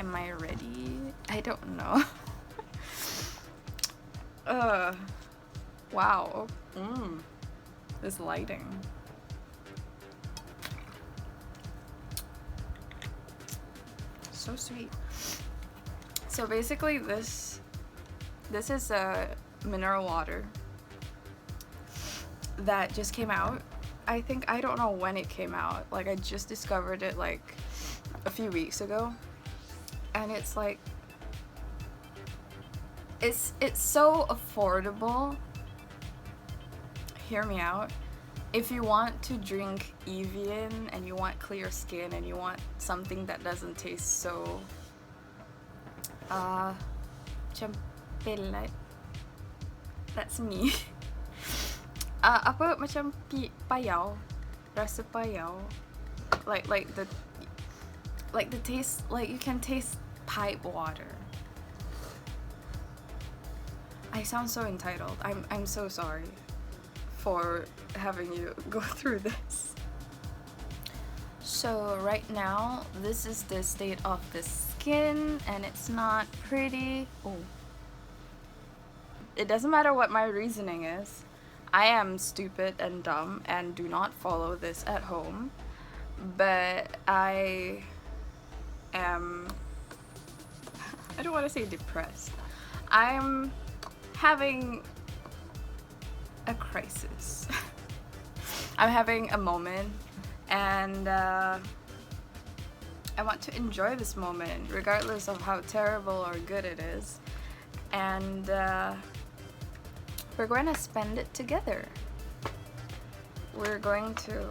Am I ready? I don't know. Wow. This lighting. So sweet. So basically this is a mineral water that just came out. I don't know when it came out. Like, I just discovered it like a few weeks ago. And it's like, it's so affordable. Hear me out. If you want to drink Evian and you want clear skin and you want something that doesn't taste so champelet. That's me. Apa macam payau, rasa payau, like the taste, like you can taste pipe water. I sound so entitled. I'm so sorry for having you go through this. So right now, this is the state of the skin, and it's not pretty. Oh. It doesn't matter what my reasoning is. I am stupid and dumb and do not follow this at home, but I am, I don't want to say depressed. I'm having a crisis. I'm having a moment, and I want to enjoy this moment regardless of how terrible or good it is, and we're going to spend it together. We're going to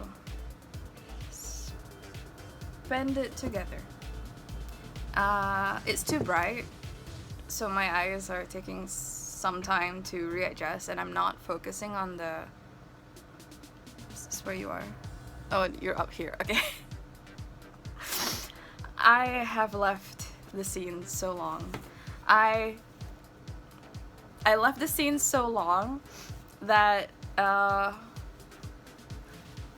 spend it together. It's too bright, so my eyes are taking some time to readjust, and I'm not focusing on the... Is this where you are? Oh, you're up here. Okay. I have left the scene so long. I left the scene so long that I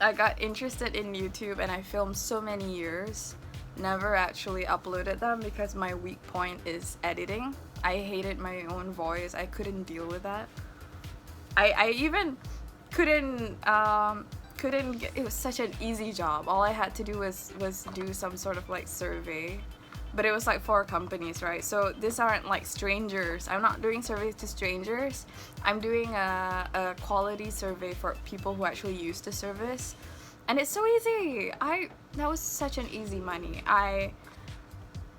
got interested in YouTube, and I filmed so many years, never actually uploaded them because my weak point is editing. I hated my own voice. I couldn't deal with that. I even couldn't get, it was such an easy job. All I had to do was do some sort of like survey, but it was like for companies, right? So these aren't like strangers. I'm not doing surveys to strangers. I'm doing a quality survey for people who actually use the service, and it's so easy. That was such an easy money.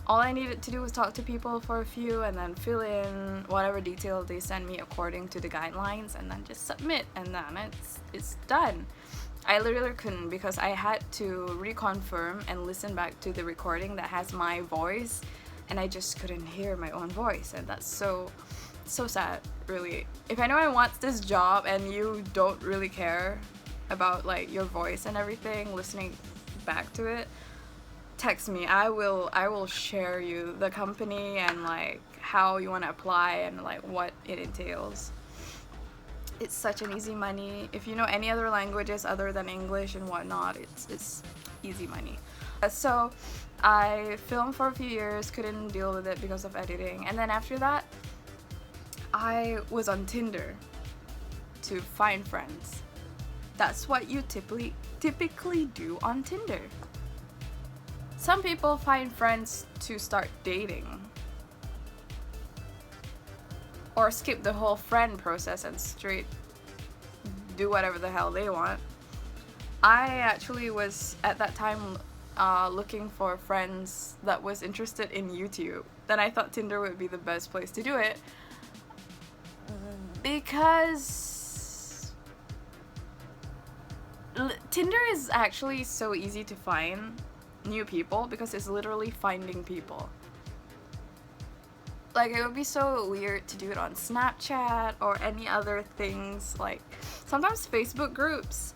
All I needed to do was talk to people for a few and then fill in whatever detail they send me according to the guidelines, and then just submit, and then it's done. I literally couldn't, because I had to reconfirm and listen back to the recording that has my voice, and I just couldn't hear my own voice, and that's so sad, really. If anyone wants this job and you don't really care about like your voice and everything, listening back to it, text me. I will share you the company and like how you want to apply and like what it entails. It's such an easy money. If you know any other languages other than English and whatnot, it's easy money. So I filmed for a few years, couldn't deal with it because of editing, and then after that I was on Tinder to find friends. That's what you typically do on Tinder. Some people find friends to start dating, or skip the whole friend process and straight do whatever the hell they want. I actually was at that time looking for friends that was interested in YouTube. Then I thought Tinder would be the best place to do it, because Tinder is actually so easy to find new people, because it's literally finding people. Like, it would be so weird to do it on Snapchat or any other things, like sometimes Facebook groups.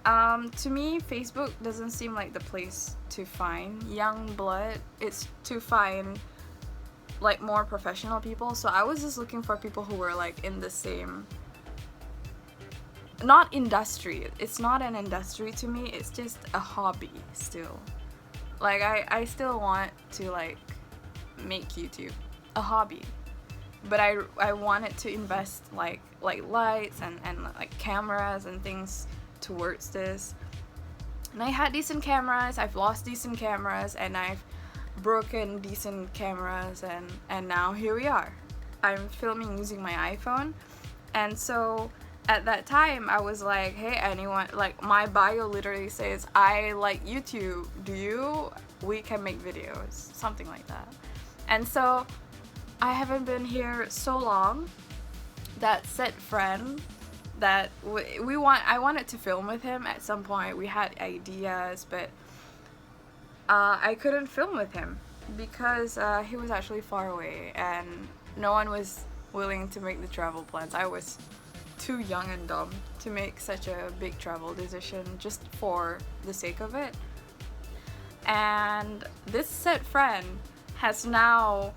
To me, Facebook doesn't seem like the place to find young blood. It's to find like more professional people. So I was just looking for people who were like in the same, not industry. It's not an industry to me. It's just a hobby still. Like, I still want to like make YouTube a hobby, but I wanted to invest like lights and like cameras and things towards this. And I had decent cameras, I've lost decent cameras, and I've broken decent cameras, and now here we are. I'm filming using my iPhone. And so at that time I was like, hey, anyone, like my bio literally says, I like YouTube, do you? We can make videos, something like that. And so I haven't been here so long that said friend that I wanted to film with him at some point. We had ideas, but I couldn't film with him because he was actually far away and no one was willing to make the travel plans. I was too young and dumb to make such a big travel decision just for the sake of it. And this said friend has now,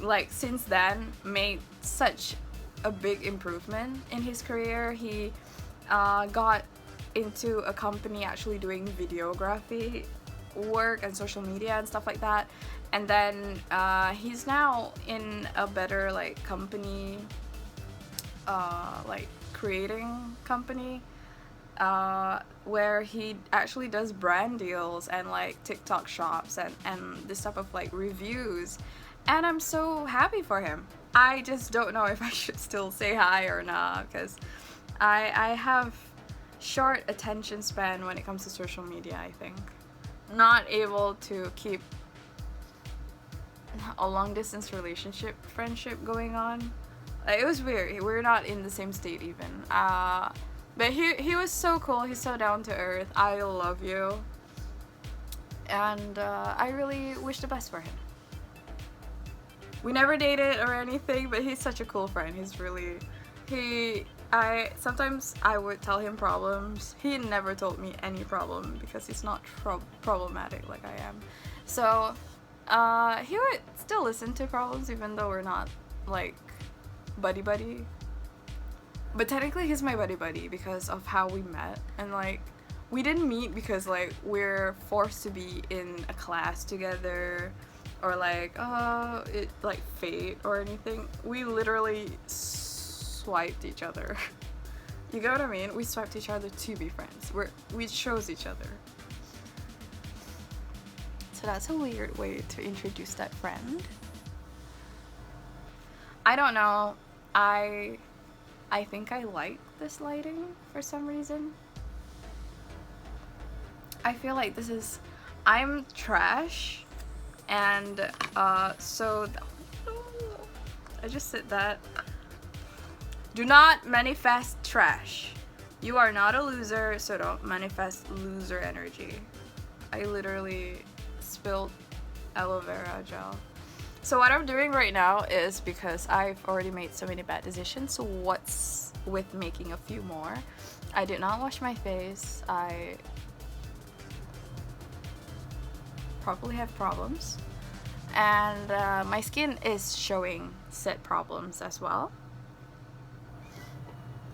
like, since then made such a big improvement in his career. He got into a company actually doing videography work and social media and stuff like that, and then he's now in a better like company, like creating company, where he actually does brand deals and like TikTok shops and this type of like reviews, and I'm so happy for him. I just don't know if I should still say hi or not, because I have short attention span when it comes to social media, I think. Not able to keep a long distance friendship going on. It was weird. We're not in the same state even. But he was so cool. He's so down to earth. I love you. And I really wish the best for him. We never dated or anything, but he's such a cool friend. He's really, sometimes I would tell him problems. He never told me any problem because he's not problematic like I am. So he would still listen to problems even though we're not like buddy. But technically he's my buddy because of how we met, and like we didn't meet because like we're forced to be in a class together or like it like fate or anything. We literally swiped each other. You get what I mean? We swiped each other to be friends. We chose each other. So that's a weird way to introduce that friend. I don't know. I think I like this lighting for some reason. I feel like I'm trash, and so I just said that. Do not manifest trash. You are not a loser, so don't manifest loser energy. I literally spilled aloe vera gel. So what I'm doing right now is, because I've already made so many bad decisions, so what's with making a few more? I did not wash my face. I probably have problems. And my skin is showing said problems as well.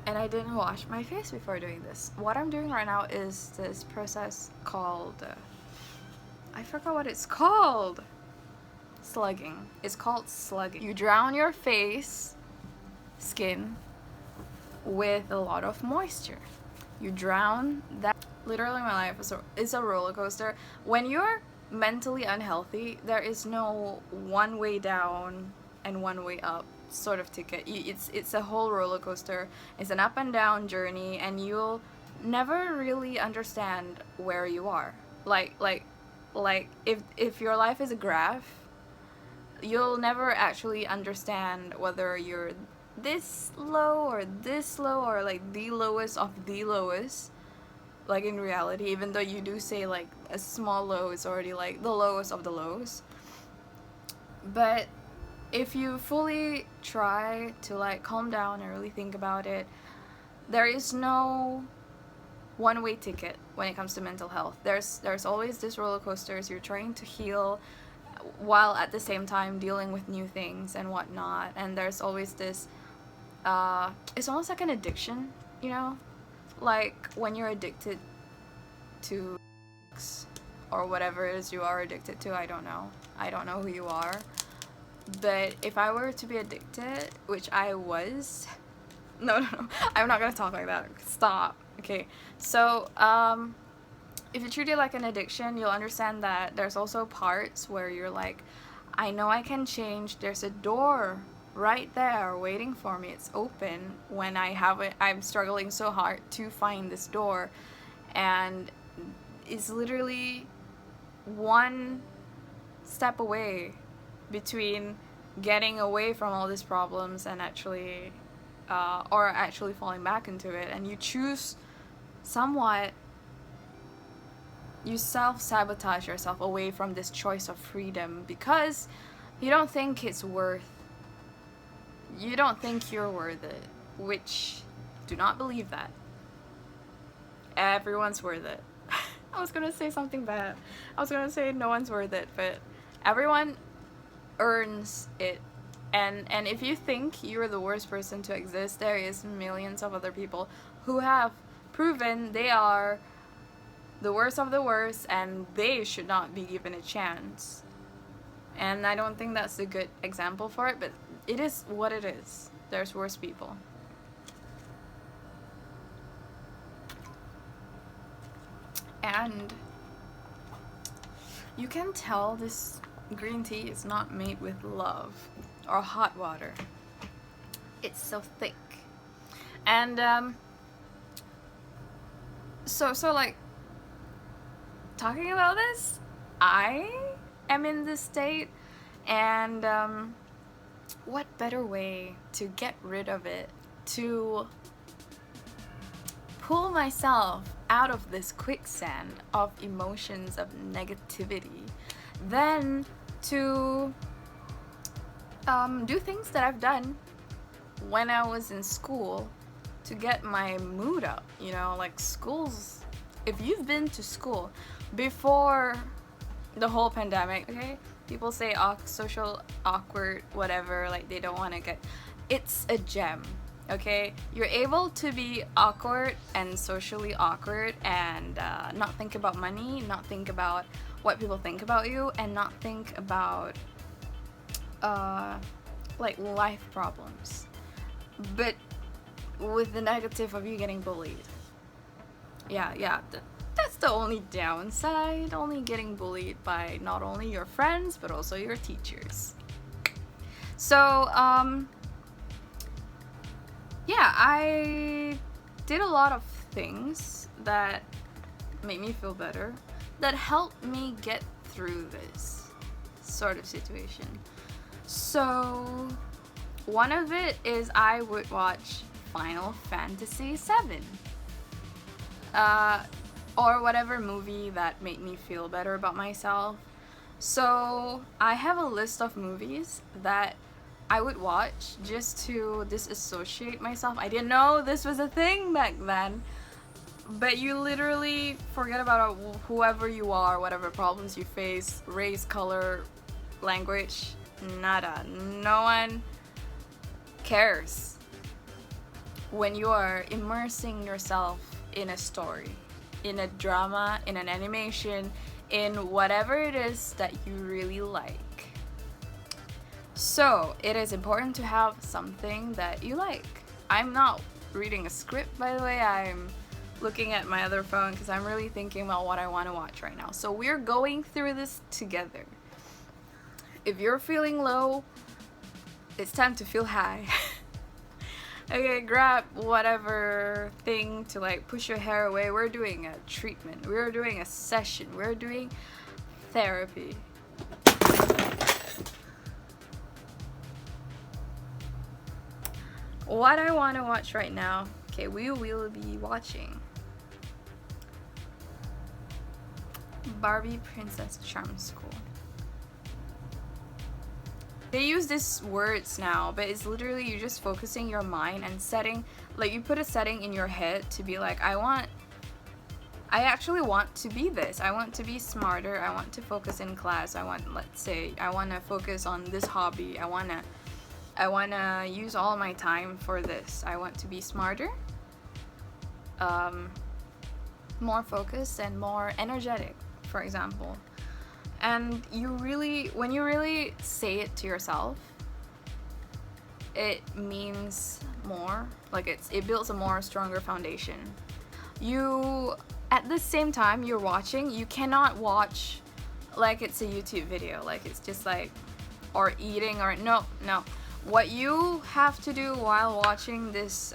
And I didn't wash my face before doing this. What I'm doing right now is this process called, I forgot what it's called. Slugging. It's called slugging. You drown your skin with a lot of moisture. You drown that. Literally my life is a roller coaster. When you're mentally unhealthy, there is no one way down and one way up sort of ticket. It's a whole roller coaster. It's an up and down journey, and you'll never really understand where you are. Like if your life is a graph, you'll never actually understand whether you're this low or like the lowest of the lowest, like in reality, even though you do say like a small low is already like the lowest of the lows. But if you fully try to like calm down and really think about it, there is no one-way ticket when it comes to mental health. There's always this roller coasters. You're trying to heal while at the same time dealing with new things and whatnot, and there's always this it's almost like an addiction, you know, like when you're addicted to drugs or whatever it is you are addicted to. I don't know who you are. But if I were to be addicted, which I was, no, I'm not gonna talk like that. Stop. Okay. So, if you treat it like an addiction, you'll understand that there's also parts where you're like, I know I can change. There's a door right there waiting for me. It's open when I'm struggling so hard to find this door. And it's literally one step away between getting away from all these problems and actually falling back into it. And you choose somewhat, you self-sabotage yourself away from this choice of freedom because you don't think you're worth it, which, do not believe that. Everyone's worth it. I was gonna say something bad. I was gonna say no one's worth it, but everyone earns it. And if you think you're the worst person to exist, there is millions of other people who have proven they are the worst of the worst, and they should not be given a chance. And I don't think that's a good example for it, but it is what it is. There's worse people. And you can tell this green tea is not made with love or hot water. It's so thick. And so like, talking about this, I am in this state, and what better way to get rid of it, to pull myself out of this quicksand of emotions of negativity than to do things that I've done when I was in school to get my mood up. You know, like schools, if you've been to school before the whole pandemic, okay, people say social awkward, whatever, like they don't want to get, it's a gem. Okay, you're able to be awkward and socially awkward and not think about money, not think about what people think about you, and not think about like life problems, but with the negative of you getting bullied. Yeah, that's the only downside, only getting bullied by not only your friends but also your teachers. So yeah, I did a lot of things that made me feel better, that helped me get through this sort of situation. So one of it is I would watch Final Fantasy VII, or whatever movie that made me feel better about myself. So I have a list of movies that I would watch just to disassociate myself. I didn't know this was a thing back then, but you literally forget about whoever you are, whatever problems you face, race, color, language, nada. No one cares when you are immersing yourself in a story, in a drama, in an animation, in whatever it is that you really like. So it is important to have something that you like. I'm not reading a script, by the way. I'm looking at my other phone because I'm really thinking about what I want to watch right now. So we're going through this together. If you're feeling low, it's time to feel high. Okay, grab whatever thing to like push your hair away. We're doing a treatment. We're doing a session. We're doing therapy. What I want to watch right now, okay, we will be watching Barbie Princess Charm School. They use these words now, but it's literally you just focusing your mind and setting, like you put a setting in your head to be like, I actually want to be this. I want to be smarter. I want to focus in class. I want to focus on this hobby. I want to use all my time for this. I want to be smarter, more focused, and more energetic. for example. And when you really say it to yourself, it means more. Like it builds a more stronger foundation. You, at the same time you're watching, you cannot watch like it's a YouTube video, like it's just like, or eating, or no. What you have to do while watching this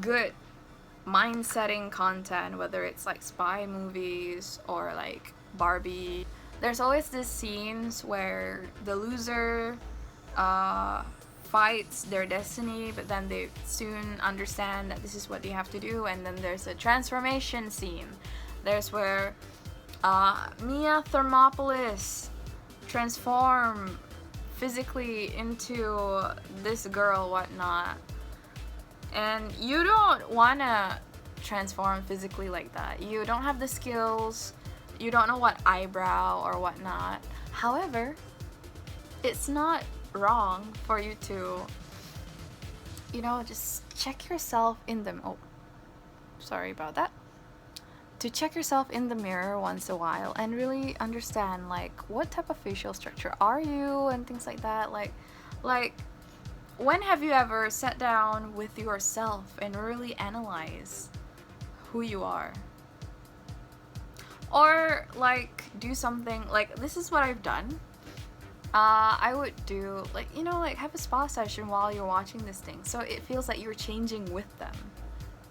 good mind-setting content, whether it's like spy movies or like Barbie, there's always these scenes where the loser fights their destiny, but then they soon understand that this is what they have to do, and then there's a transformation scene. There's where Mia Thermopolis transform physically into this girl, whatnot. And you don't wanna transform physically like that. You don't have the skills, you don't know what eyebrow or whatnot. However, it's not wrong for you to, just check yourself in the sorry about that. To check yourself in the mirror once a while and really understand like what type of facial structure are you and things like that. Like when have you ever sat down with yourself and really analyze who you are? Or like do something like, this is what I've done. I would do like, have a spa session while you're watching this thing, so it feels like you're changing with them,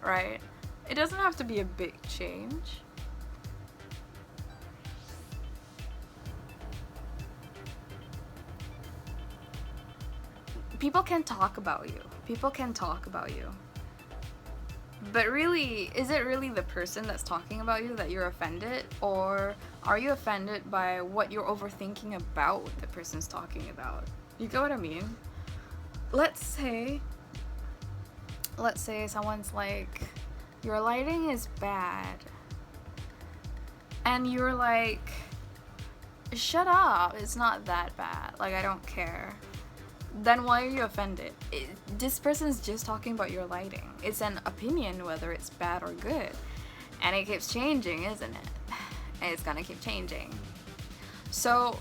right? It doesn't have to be a big change. People can talk about you. But really, is it really the person that's talking about you that you're offended? Or are you offended by what you're overthinking about what the person's talking about? You get what I mean? Let's say someone's like, your lighting is bad. And you're like, shut up, it's not that bad. Like, I don't care. Then why are you offended? This person's just talking about your lighting. It's an opinion whether it's bad or good. And it keeps changing, isn't it? And it's gonna keep changing. So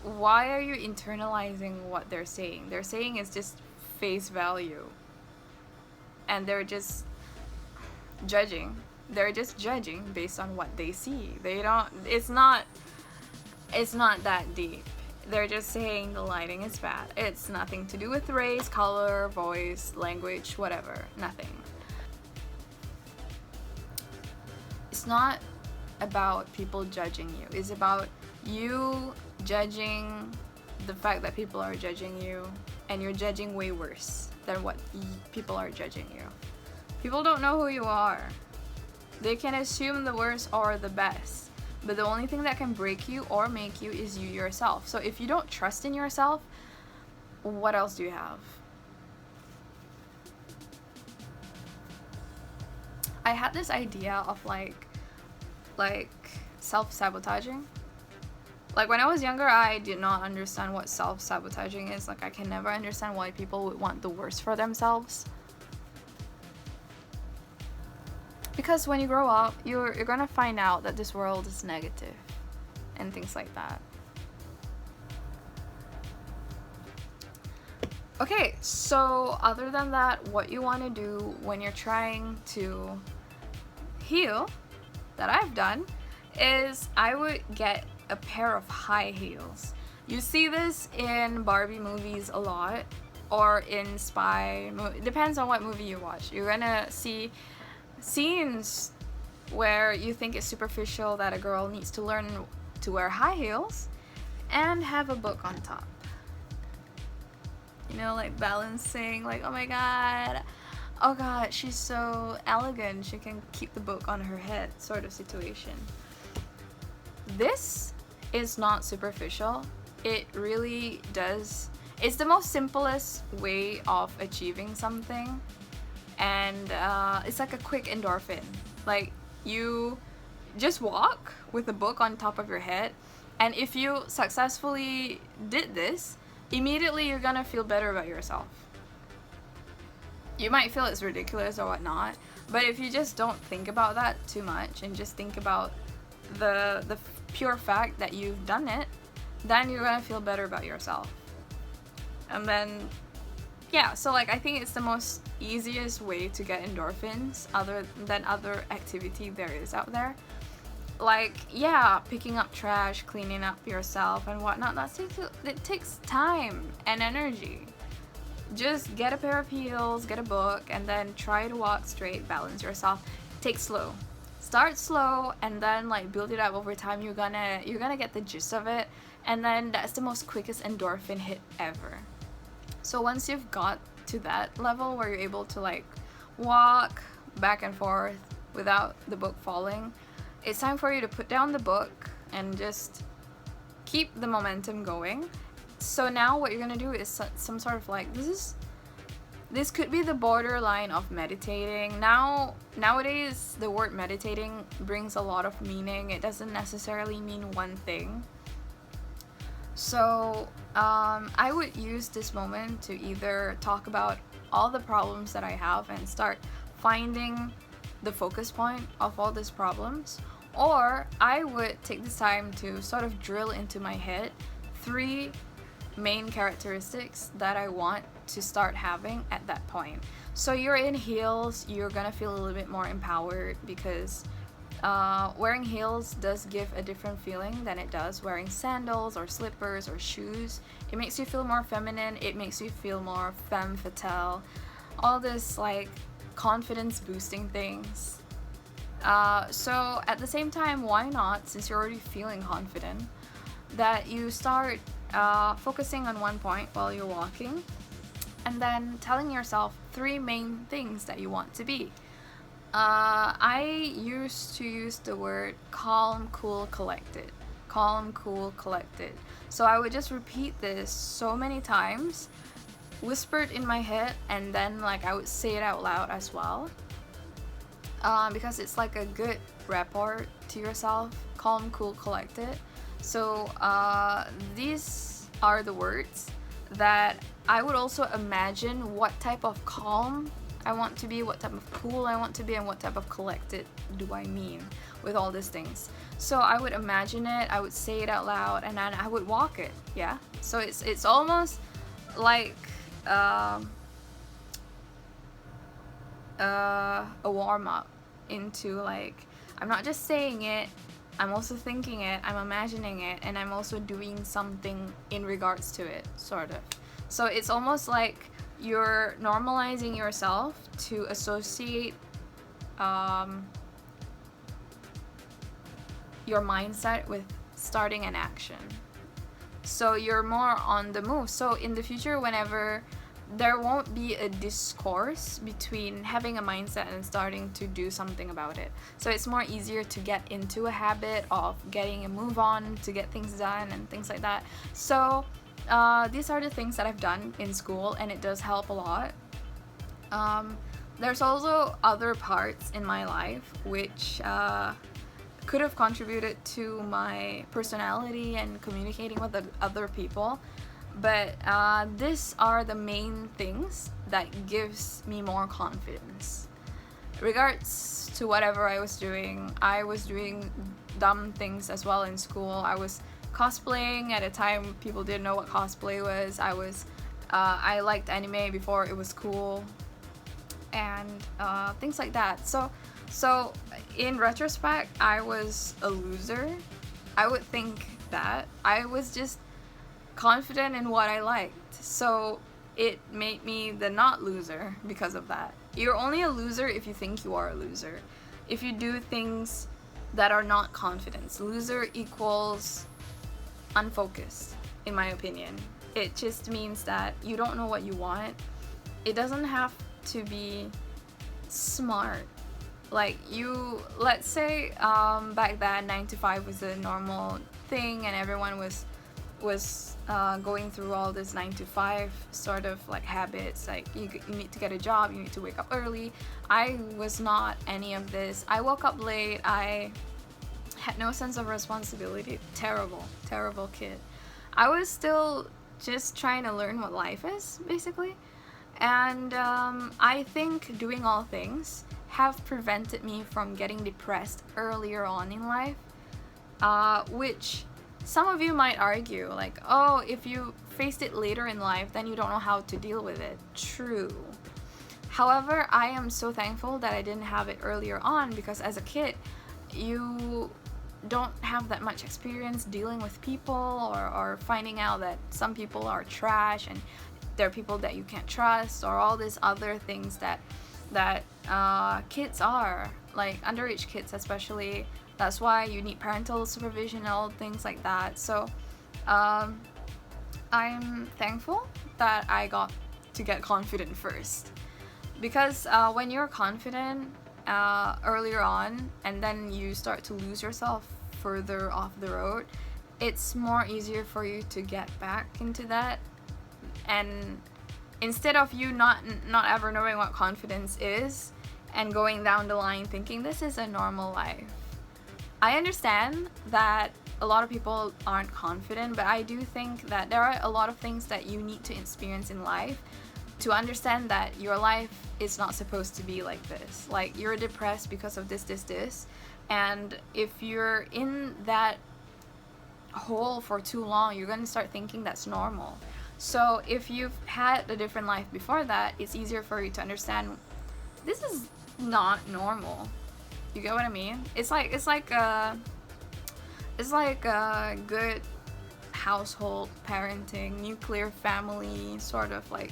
why are you internalizing what they're saying? They're saying it's just face value. And they're just judging. They're just judging based on what they see. It's not that deep. They're just saying the lighting is bad. It's nothing to do with race, color, voice, language, whatever. Nothing. It's not about people judging you. It's about you judging the fact that people are judging you, and you're judging way worse than what people are judging you. People don't know who you are. They can assume the worst or the best. But the only thing that can break you or make you is you yourself. So if you don't trust in yourself, what else do you have? I had this idea of like self-sabotaging. Like when I was younger, I did not understand what self-sabotaging is. Like I can never understand why people would want the worst for themselves. Because when you grow up, you're gonna find out that this world is negative and things like that. Okay, so other than that, what you want to do when you're trying to heal, that I've done, is I would get a pair of high heels. You see this in Barbie movies a lot, or in spy depends on what movie you watch. You're gonna see scenes where you think it's superficial that a girl needs to learn to wear high heels and have a book on top. Like balancing, like, oh god, she's so elegant, she can keep the book on her head sort of situation. This is not superficial. It really does. It's the most simplest way of achieving something. And it's like a quick endorphin. Like you just walk with a book on top of your head, and if you successfully did this, immediately you're gonna feel better about yourself. You might feel it's ridiculous or whatnot, but if you just don't think about that too much and just think about the pure fact that you've done it, then you're gonna feel better about yourself. And then yeah, so like I think it's the most easiest way to get endorphins other than other activity there is out there. Like, yeah, picking up trash, cleaning up yourself and whatnot, it takes time and energy. Just get a pair of heels, get a book, and then try to walk straight, balance yourself. Take slow. Start slow and then like build it up over time. You're gonna get the gist of it, and then that's the most quickest endorphin hit ever. So once you've got to that level where you're able to like walk back and forth without the book falling, it's time for you to put down the book and just keep the momentum going. So now what you're gonna do is some sort of like, this could be the borderline of meditating. Nowadays the word meditating brings a lot of meaning. It doesn't necessarily mean one thing. So I would use this moment to either talk about all the problems that I have and start finding the focus point of all these problems, or I would take this time to sort of drill into my head 3 main characteristics that I want to start having at that point. So you're in heels, you're gonna feel a little bit more empowered because wearing heels does give a different feeling than it does wearing sandals or slippers or shoes. It makes you feel more feminine, it makes you feel more femme fatale, all this like confidence boosting things. So at the same time, why not, since you're already feeling confident, that you start focusing on one point while you're walking and then telling yourself 3 main things that you want to be. I used to use the word calm, cool, collected. Calm, cool, collected. So I would just repeat this so many times, whispered in my head, and then like I would say it out loud as well. Because it's like a good rapport to yourself. Calm, cool, collected. So these are the words that I would also imagine what type of calm I want to be, what type of cool I want to be, and what type of collected do I mean with all these things. So I would imagine it, I would say it out loud, and then I would walk it. Yeah. So it's almost like a warm up into like, I'm not just saying it, I'm also thinking it, I'm imagining it, and I'm also doing something in regards to it, sort of. So it's almost like you're normalizing yourself to associate your mindset with starting an action. So you're more on the move. So in the future, whenever there won't be a discourse between having a mindset and starting to do something about it. So it's more easier to get into a habit of getting a move on, to get things done and things like that. So these are the things that I've done in school, and it does help a lot. There's also other parts in my life which could have contributed to my personality and communicating with other people, but these are the main things that gives me more confidence. Regards to whatever I was doing dumb things as well in school. I was cosplaying at a time people didn't know what cosplay was. I liked anime before it was cool, and things like that. So in retrospect, I was a loser. I would think that I was just confident in what I liked, so it made me the not loser because of that. You're only a loser if you think you are a loser. If you do things that are not confidence, loser equals unfocused, in my opinion. It just means that you don't know what you want. It doesn't have to be smart. Like let's say back then 9 to 5 was a normal thing, and everyone was going through all this 9 to 5 sort of like habits, like you need to get a job, you need to wake up early. I was not any of this. I woke up late, I had no sense of responsibility. Terrible kid. I was still just trying to learn what life is, basically. And I think doing all things have prevented me from getting depressed earlier on in life. which some of you might argue, like, oh, if you faced it later in life, then you don't know how to deal with it. True. However, I am so thankful that I didn't have it earlier on, because as a kid, you don't have that much experience dealing with people, or finding out that some people are trash and there are people that you can't trust, or all these other things that kids are, like underage kids especially. That's why you need parental supervision and all things like that. So I'm thankful that I got to get confident first, because when you're confident earlier on, and then you start to lose yourself further off the road, it's more easier for you to get back into that. And instead of you not ever knowing what confidence is and going down the line thinking this is a normal life. I understand that a lot of people aren't confident, but I do think that there are a lot of things that you need to experience in life to understand that your life is not supposed to be like this. Like, you're depressed because of this, and if you're in that hole for too long, you're going to start thinking that's normal. So if you've had a different life before that, it's easier for you to understand this is not normal. You get what I mean? It's like a good household parenting, nuclear family, sort of like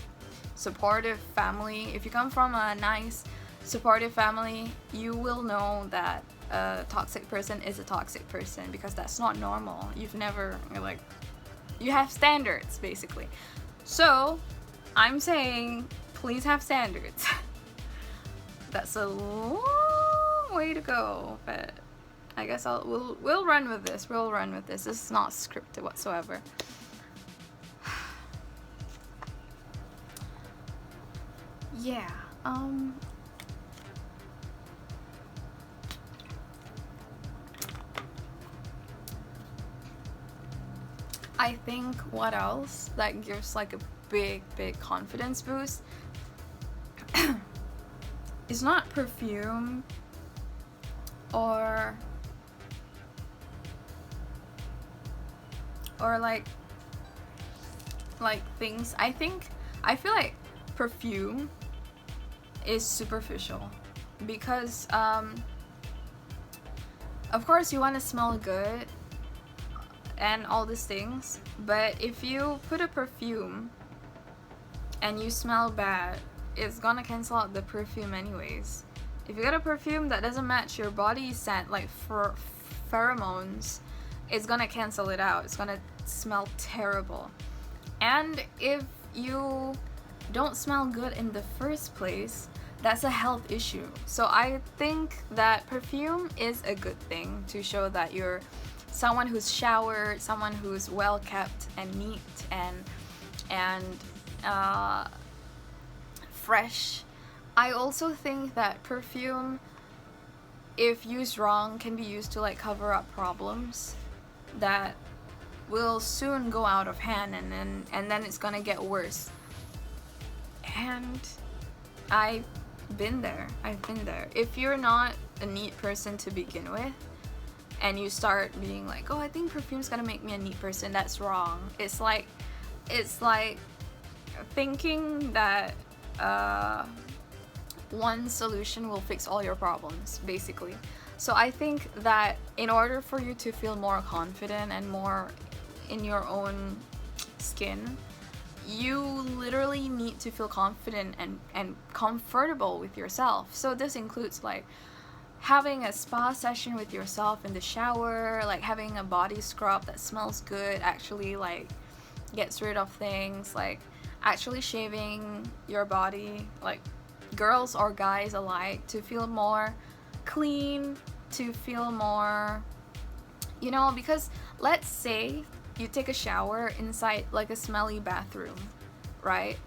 supportive family. If you come from a nice supportive family, you will know that a toxic person is a toxic person, because that's not normal. You have standards, basically. So I'm saying, please have standards. That's a long way to go, but I guess we'll run with this. We'll run with this. This is not scripted whatsoever. Yeah. I think what else that gives like a big confidence boost is not perfume or like things. I feel like perfume is superficial, because of course you want to smell good and all these things, but if you put a perfume and you smell bad, it's gonna cancel out the perfume anyways. If you get a perfume that doesn't match your body scent, like for pheromones, it's gonna cancel it out. It's gonna smell terrible. And if you don't smell good in the first place, that's a health issue. So I think that perfume is a good thing to show that you're someone who's showered, someone who's well kept and neat and fresh. I also think that perfume, if used wrong, can be used to like cover up problems that will soon go out of hand, and then it's gonna get worse. And I've been there. If you're not a neat person to begin with, and you start being like, oh, I think perfume's gonna make me a neat person, that's wrong. It's like thinking that one solution will fix all your problems, basically. So I think that in order for you to feel more confident and more in your own skin, you literally need to feel confident and comfortable with yourself. So this includes like having a spa session with yourself in the shower, like having a body scrub that smells good, actually like gets rid of things, like actually shaving your body, like girls or guys alike, to feel more clean, to feel more, because let's say you take a shower inside like a smelly bathroom, right?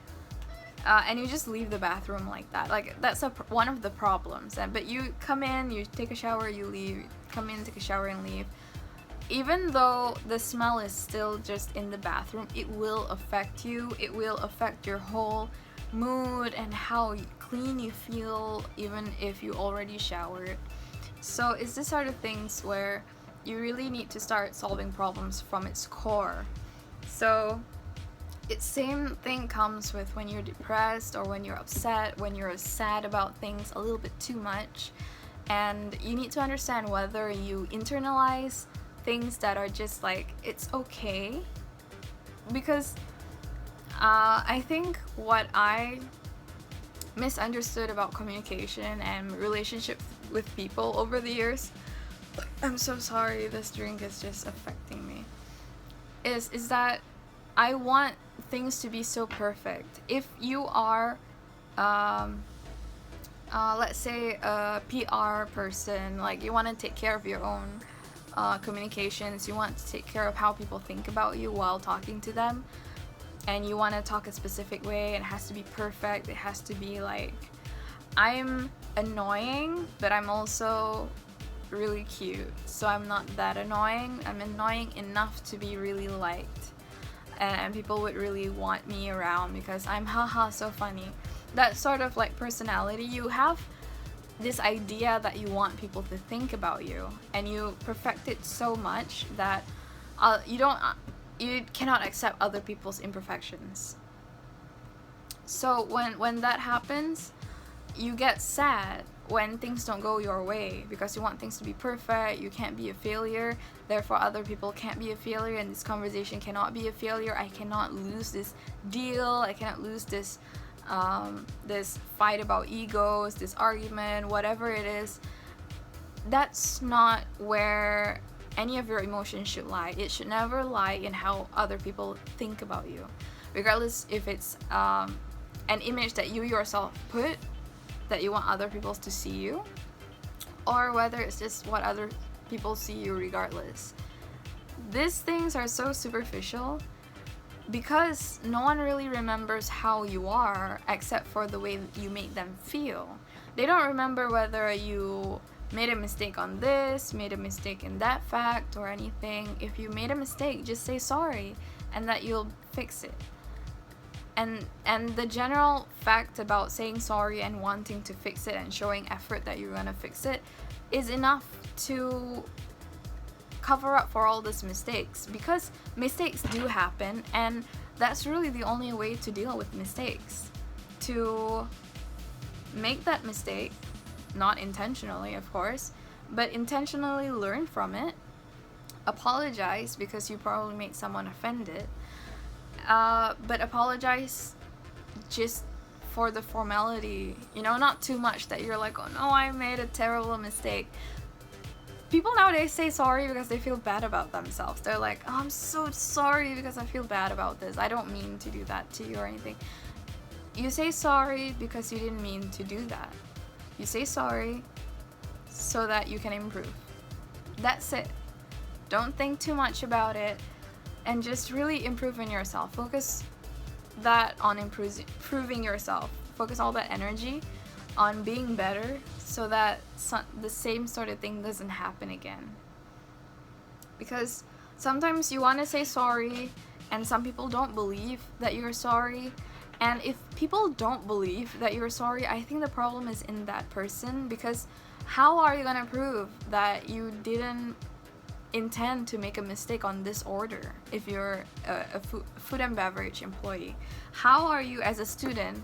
And you just leave the bathroom like that. Like, that's one of the problems. But you come in, you take a shower, you leave. Come in, take a shower, and leave. Even though the smell is still just in the bathroom, it will affect you. It will affect your whole mood and how clean you feel, even if you already showered. So it's this sort of things where you really need to start solving problems from its core. So it's same thing comes with when you're depressed or when you're upset, when you're sad about things a little bit too much. And you need to understand whether you internalize things that are just like, it's okay. Because I think what I misunderstood about communication and relationship with people over the years, I'm so sorry, this drink is just affecting me, is that I want things to be so perfect. If you are let's say a PR person, like you want to take care of your own communications, you want to take care of how people think about you while talking to them, and you want to talk a specific way, and it has to be perfect, it has to be like, I'm annoying, but I'm also really cute, so I'm not that annoying. I'm annoying enough to be really liked, and people would really want me around because I'm haha so funny. That sort of like personality, you have this idea that you want people to think about you, and you perfect it so much that you cannot accept other people's imperfections. So when that happens, you get sad when things don't go your way because you want things to be perfect. You can't be a failure, therefore other people can't be a failure, and this conversation cannot be a failure. I cannot lose this deal, I cannot lose this this fight about egos, this argument, whatever it is. That's not where any of your emotions should lie. It should never lie in how other people think about you, regardless if it's an image that you yourself put that you want other people to see you, or whether it's just what other people see you regardless. These things are so superficial because no one really remembers how you are except for the way you make them feel. They don't remember whether you made a mistake on this, made a mistake in that fact, or anything. If you made a mistake, just say sorry and that you'll fix it. And the general fact about saying sorry and wanting to fix it and showing effort that you're gonna fix it is enough to cover up for all these mistakes, because mistakes do happen, and that's really the only way to deal with mistakes. To make that mistake, not intentionally of course, but intentionally learn from it, apologize because you probably made someone offended, but apologize just for the formality, not too much that you're like, oh no, I made a terrible mistake. People nowadays say sorry because they feel bad about themselves. They're like, oh, I'm so sorry because I feel bad about this. I don't mean to do that to you or anything. You say sorry because you didn't mean to do that. You say sorry so that you can improve. That's it. Don't think too much about it, and just really improve in yourself. Focus that on improving yourself. Focus all that energy on being better so that the same sort of thing doesn't happen again. Because sometimes you want to say sorry and some people don't believe that you're sorry. And if people don't believe that you're sorry, I think the problem is in that person, because how are you going to prove that you didn't intend to make a mistake on this order if you're a food and beverage employee? How are you as a student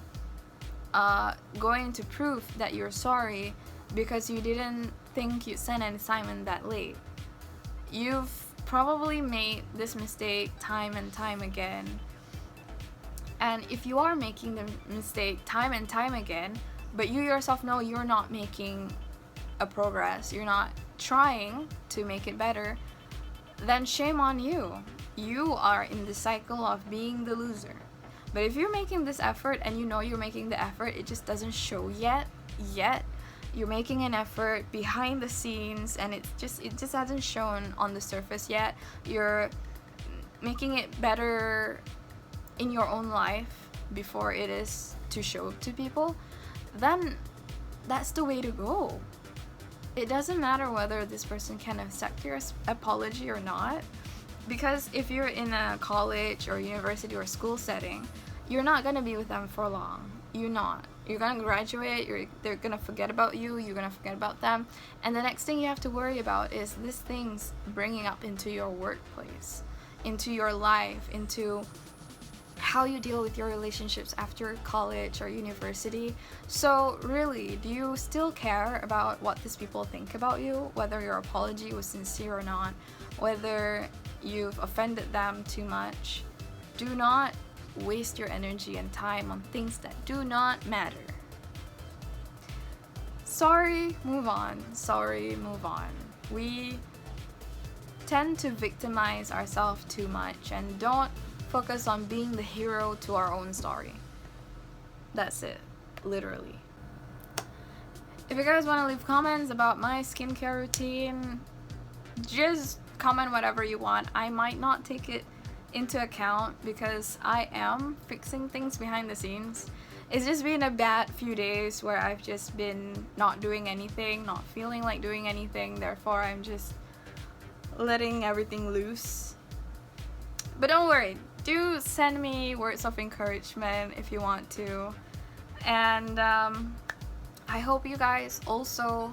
going to prove that you're sorry because you didn't think you sent an assignment that late? You've probably made this mistake time and time again. And if you are making the mistake time and time again, but you yourself know you're not making a progress, you're not trying to make it better, then shame on you. You are in the cycle of being the loser. But if you're making this effort and you know you're making the effort, it just doesn't show yet. You're making an effort behind the scenes and it just hasn't shown on the surface yet. You're making it better in your own life before it is to show to people, then that's the way to go. It doesn't matter whether this person can accept your apology or not, because if you're in a college or university or school setting, you're not going to be with them for long. You're not. You're gonna graduate, they're gonna forget about you, you're gonna forget about them, and the next thing you have to worry about is these things bringing up into your workplace, into your life, into how you deal with your relationships after college or university. So really, do you still care about what these people think about you, whether your apology was sincere or not, whether you've offended them too much? Do not waste your energy and time on things that do not matter. Sorry, move on. Sorry, move on. We tend to victimize ourselves too much and don't focus on being the hero to our own story. That's it, literally. If you guys want to leave comments about my skincare routine, just comment whatever you want. I might not take it into account because I am fixing things behind the scenes. It's just been a bad few days where I've just been not doing anything, not feeling like doing anything, therefore I'm just letting everything loose. But don't worry, do send me words of encouragement if you want to, and I hope you guys also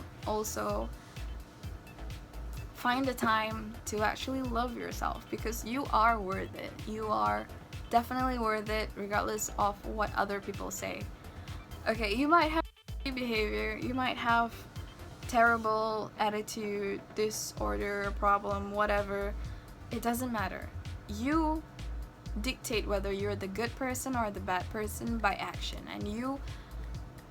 find the time to actually love yourself, because you are worth it. You are definitely worth it, regardless of what other people say. Okay, you might have behavior, you might have terrible attitude, disorder, problem, whatever. It doesn't matter. You dictate whether you're the good person or the bad person by action, and you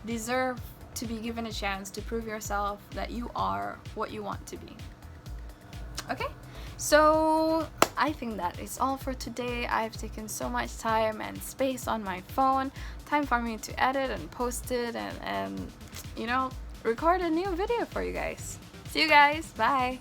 deserve to be given a chance to prove yourself that you are what you want to be. Okay, so I think that is all for today. I've taken so much time and space on my phone, time for me to edit and post it and you know, record a new video for you guys. See you guys, bye.